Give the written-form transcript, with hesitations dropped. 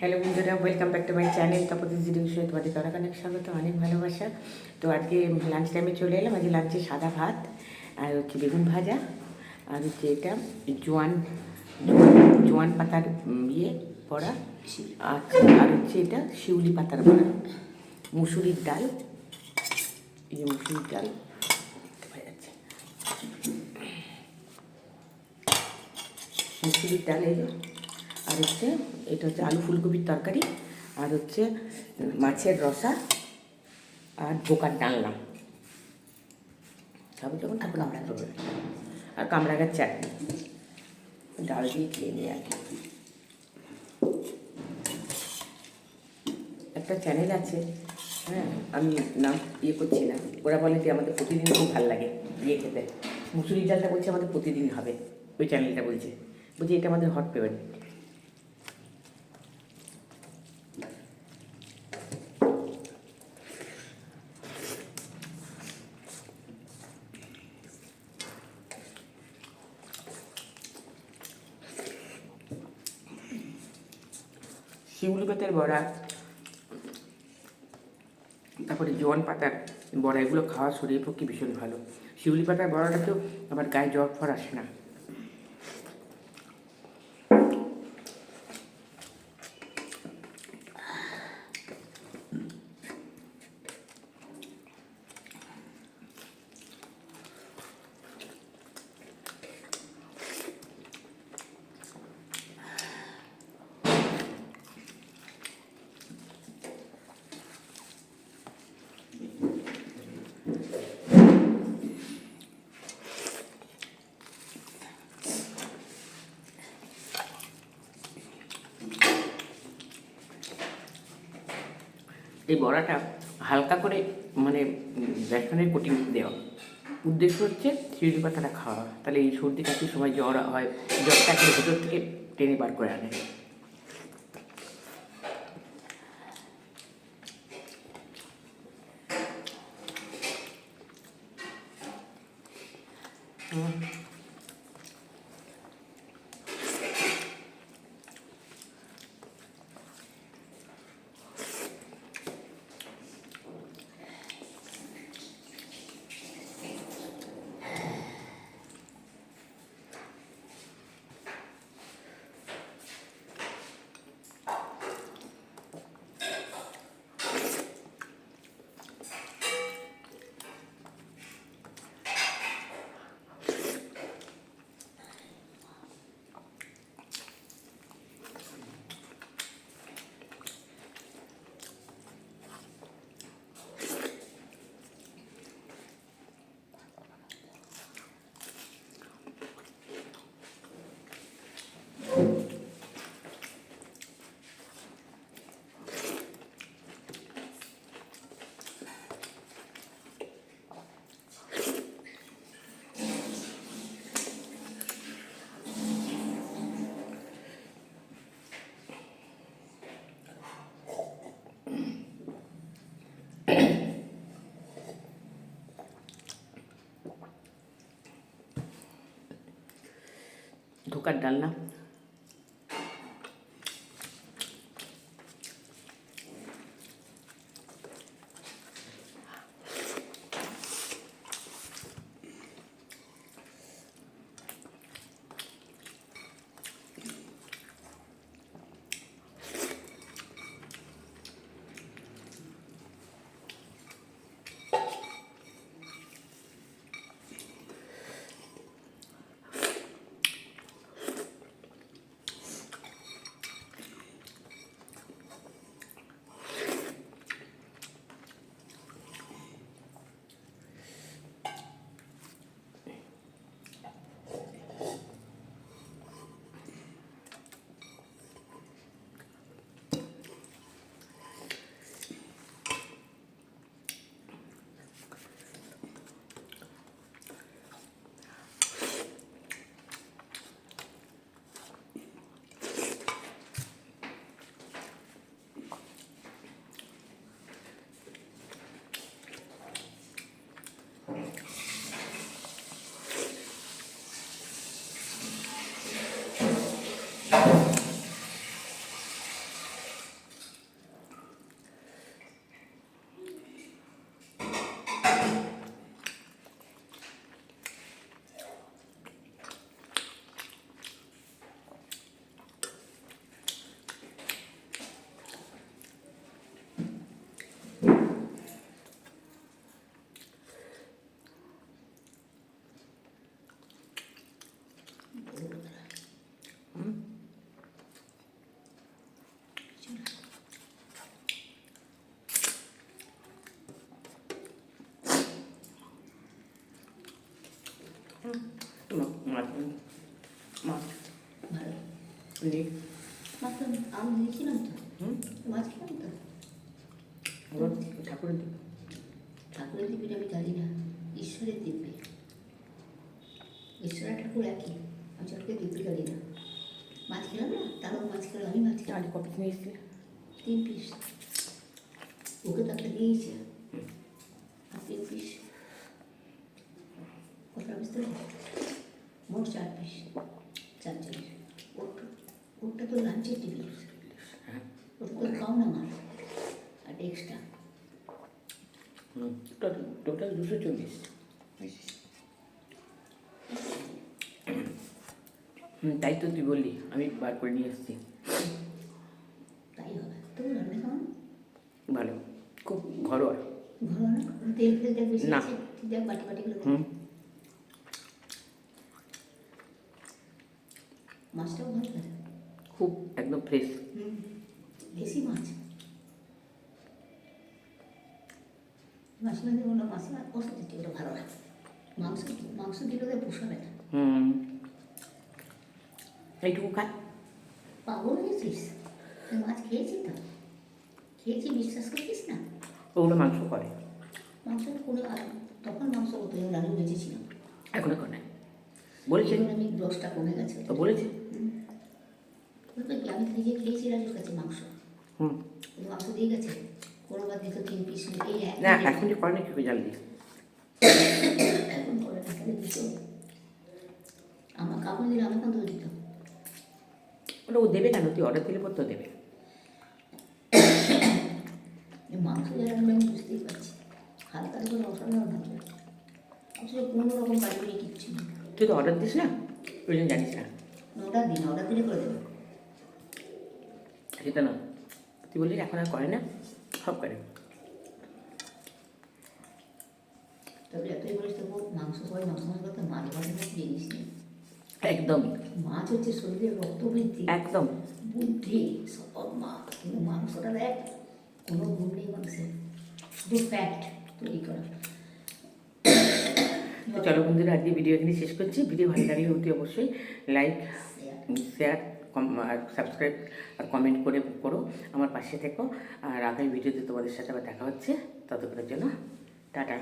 Hello বন্ধুরা, welcome back to my channel. তারপর zero বিষয়ে তোমাদের অনেক অনেক স্বাগত, অনেক ভালোবাসা। তো আজকে লাঞ্চ টাইমে চলে এলাম। আজকে লাঞ্চে সাদা ভাত আর হচ্ছে বেগুন ভাজা আর হচ্ছে এটা জোয়ান জোয়ান পাতার বড়া আর হচ্ছে এটা শিউলি পাতার বড়া, মুসুরির ডাল, এই যে মুসুরির ডাল দেখা যাচ্ছে, মুসুরির ডাল এই আর হচ্ছে এটা হচ্ছে আলু ফুলকপির তরকারি আর হচ্ছে মাছের রসা আর ধোকার ডালনা সবই তখন ঠাকুর আমরা করবে আর কামরাঙার চাটনি ডাল দিয়ে খেয়ে নিয়ে আর কি। একটা চ্যানেল আছে, হ্যাঁ, আমি নাম করছি না, ওরা বলে যে আমাদের প্রতিদিন খুব ভালো লাগে খেতে। মুসুরির ডালটা বলছে আমাদের প্রতিদিন হবে, ওই চ্যানেলটা বলছি এটা আমাদের হট ফেভারিট। শিউলি পাতার বড়া, তারপরে জোয়ান পাতার বড়া, এগুলো খাওয়া শরীরের পক্ষে ভীষণ ভালো। শিউলি পাতার বড়াটা তো আবার গায়ে জ্বর ফর আসে না। এই বড়াটা হালকা করে মানে বেসনের কোটিং দেওয়া, উদ্দেশ্য হচ্ছে শিউলি পাতাটা খাওয়া, তাহলে এই সর্দি কাশির সময় জ্বর হয়, জ্বরটাকে ভেতর থেকে টেনে বার করে আনে। ধোকার ডালনা, মাছ মাছ ভালো নেই মাছ তো আমি দিয়েছিলাম তো মাছ খেলাম তো ঠাকুরের দিকে ঠাকুরের দিব্যটা আমি জানি না, ঈশ্বরের দিব্যে। ঈশ্বরের ঠাকুর একই, আমি ঠাকুরের দিব্যে জানি না। মাছ খেলাম না, তারও মাছ খেলাম, আমি মাছ খেলাম। আজ কপিস নিয়ে এসেছিলে 3 পিস, ওকে তো একটা দিয়েছে আর 3 পিস, কটা বুঝতে পারি, মোট 4 পিস, 4 জনের। ওটা তো লাঞ্চের টিফিন, ওটা তো খাও না আমার আর এক্সট্রা। টোটাল 240। তাই তো তুই বললি, আমি বার করে নিয়ে এসেছি। তাই হবে, তবু রান্না কেমন? ভালো, খুব ঘরোয়া। ঘরোয়া না, তেল ফেল দেখ বেশি না। আছে, দেখ বাটি বাটিগুলো দেখ। মাছটাও ভালো লাগে, খুব একদম ফ্রেশ। দেশি মাছ। মাছ না দিলে মাছ ওষুধ দিতে ওটা ভালো লাগে। মাংস দিলে ওদের পোষাবে না। এইটুকু খায়। পাগল হয়েছিস? তুই মাছ খেয়েছি তো, খেয়েছি, বিশ্বাস করছিস না? ওগুলো মাংস করে। মাংস কোনো তখন মাংস হতো, আমি বেঁচেছিলাম। এখন নাই বলেছে, আমি 10টা কমে গেছে। তো বলেছে কি আমি খেয়েছি রাজুর কাছে মাংস, মাংস দিয়ে গেছে, কোনোবার দিত 3 পিস, এই না এখন যে করে না কি জাল দিয়ে এখন করে না, কেন দিত? আমার কাপড় দিলে আমি কেন দিত? ওটা ও দেবে কেন? তুই অর্ডার দিলে পর তো দেবে। মাংস যারা আমি বুঝতেই পারছি, হালকা করে অসাধারণ হবে, আসলে কোনো রকম কাজে কিচ্ছু না। তুই তো অর্ডার দিস না, ওই জন্য জানিস না। অর্ডার দিন, অর্ডার দিলে করে দেবে। সেটা না, তুই বললি এখন আর করে না, সব করে। তবে এতই বলিস তবু মাংস সবাই মাংস করতে, মাছ ভাজা জিনিস নেই একদম। মাছ হচ্ছে শরীরের রক্তবৃদ্ধি, একদম বুদ্ধি, সব মাছ। কিন্তু মাংসটা দেখ কোনো গুণ নেই মাংসের, শুধু ফ্যাট তৈরি করা। তো চলো বন্ধুরা, আজকে ভিডিও এখানে শেষ করছি। ভিডিও ভালো লাগলে অতি অবশ্যই লাইক, শেয়ার আর সাবস্ক্রাইব আর কমেন্ট করো, আমার পাশে থেকো। আর আগামী ভিডিওতে তোমাদের সাথে আবার দেখা হচ্ছে, ততক্ষণের জন্য টাটা।